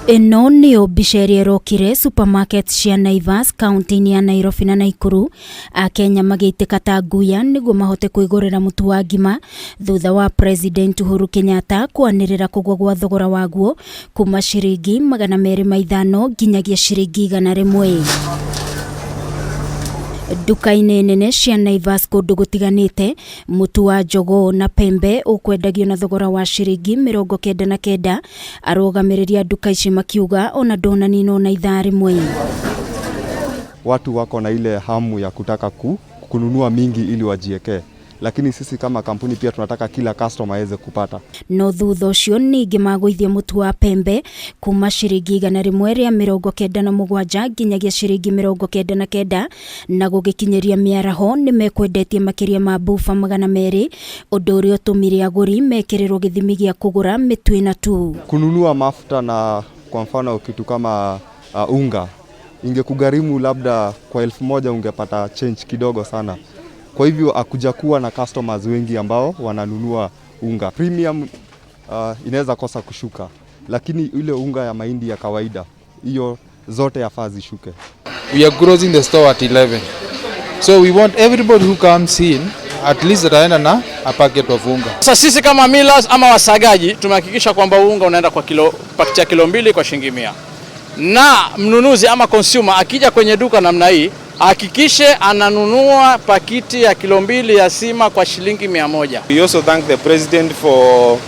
Ino niyo mbica ĩrĩa ĩrokire supermarket cia Naivas kaunti-inĩ ya Nairobi na Nakuru. Akenya magĩitĩka ta nguya nĩguo mahote kwĩgũrĩra mũtu wa ngima thutha wa President Uhuru Kenyatta kwanirira kugua gwa thogora waguo kuma ciringi 250 nginyagia ciringi 100. Nduka-ini nene cia Naivas kũndũ gũtiganĩte, mũtu wa njogo na pembe ukwendagio na thogora wa ciringi 99. Arũgamĩrĩria nduka ici makiuga ona ndonanino na ithaa rĩmwe. Watu wako na ile hamu ya kutaka kununua mingi ili wajieke, lakini sisi kama kampuni pia tunataka kila customer aweze kupata. No thutha ũcio ningĩ magũithia mũtu wa pembe kuma ciringi 197 nginyagia ciringi 99, na gũgĩkinyeria mĩaraho nĩ mekwendetie makĩria ma bufa 200, ũndũ ũrĩa ũtũmire agũri mekĩrĩrwo gĩthimi gĩa kũgũra mĩtu ĩna tu. Kununua mafuta na kwa mfano kitu kama unga ingekugharimu labda kwa 1000 ungepata change kidogo sana. Kwa hivyo akuja kuwa na customers wengi ambao wananunua unga. Premium inaweza kosa kushuka, lakini ile unga ya mahindi ya kawaida hiyo zote yafaa zishuke. We are closing the store at 11. So we want everybody who comes in at least ataenda na a packet of unga. Sasa sisi kama millers ama wasagaji tumehakikisha kwamba unga unaenda kwa pakiti ya kilo 2 kwa shilingi 100. Na mnunuzi ama consumer akija kwenye duka namna hii hakikishe ananunua pakiti ya kilo 2 ya sima kwa shilingi 100. We also thank the President for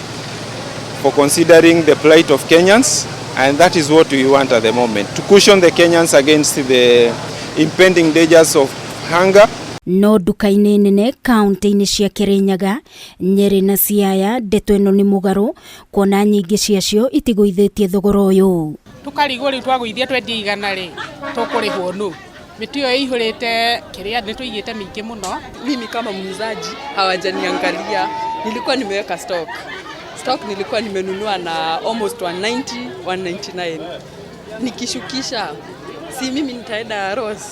considering the plight of Kenyans, and that is what we want at the moment, to cushion the Kenyans against the impending dangers of hunger. No nduka-ini nene kaunti-inĩ cia Kirinyaga, Nyeri na Siaya ndeto ĩno nĩ mũgarũ, kuona nyingĩ ciacio itigũithĩtie thogora ũyũ. Tukarigwo rĩu twagũithia twendie 100 rĩ tũkũrĩhwo nũ? Mĩtu ĩyo ĩihũrĩte kĩrĩa nĩ tũigĩte mĩingĩ mũno. Mimi kama muuzaji hawajaniangalia, nilikuwa nimeweka stock nilikuwa nimenunua na almost 190 199, nikishukisha si mimi nitaenda Rose.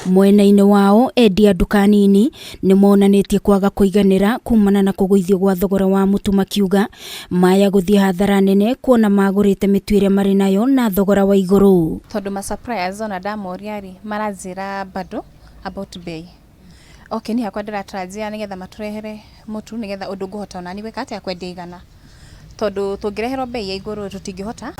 Mwena-inĩ wao endia nduka nini nĩ monanĩtie kwaga kũiganĩra kumana na kũgũithio gwa thogora wa mũtu, makiuga maya gũthiĩ hathara nene kuona magũrĩte mĩtu ĩrĩa marĩ nayo na thogora wa igũrũ. Tondũ ma suppliers ona damoria ri marazira bado about bei. Okay, ni hakwa ndĩratarajia nĩgetha matũrehere mũtu nĩgetha ũndũ ngũhota ona ni gwĩka atĩa kwendia 100. Tondũ tũngĩreherwo bei ya igũrũ tũtingĩhota.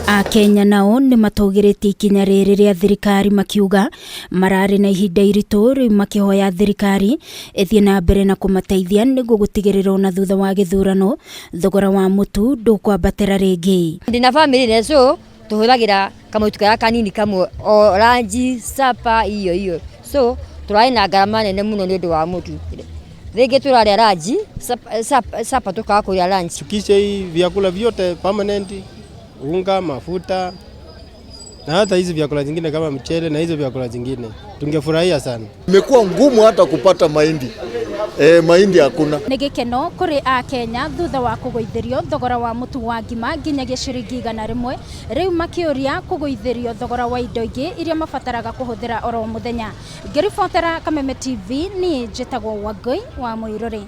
Akenya nao nĩ matũgĩrĩtie ikinya rĩrĩ rĩa thirikari, makiuga mararĩ na ihinda iritũ rĩu makĩhoya thirikari ĩthiĩ na mbere na kũmateithia nĩguo gũtigĩrĩra ona thutha wa gĩthurano thogora wa mũtu ndũkwambatĩra rĩngĩ. Ndina family neso tuhũthagĩra kamũtu kaya kanini kamwe orange sapa iyo so tũrarĩ na ngarama nene mũno nĩ ũndũ wa mũtu. Rĩngĩ tũrarĩa ranji sapa tukaga kũrĩa lunch. Kisha hii vyakula vyote permanent, unga, mafuta na hata hizi vyakula zingine kama mchele na hizo vyakula zingine tungefurahia sana. Imekuwa ngumu hata kupata mahindi. Mahindi hakuna. Nĩ gĩkeno kũrĩ Akenya thutha wa kũgũithĩrio thogora wa mũtu wa ngima nginyagia ciringi 100, rĩu makĩũria kũgũithĩrio thogora wa indo ingĩ iria mabataraga kũhũthĩra oro mũthenya. Ngĩribotera Kameme TV, niĩ njĩtagwo Wangui wa Mũirũrĩ.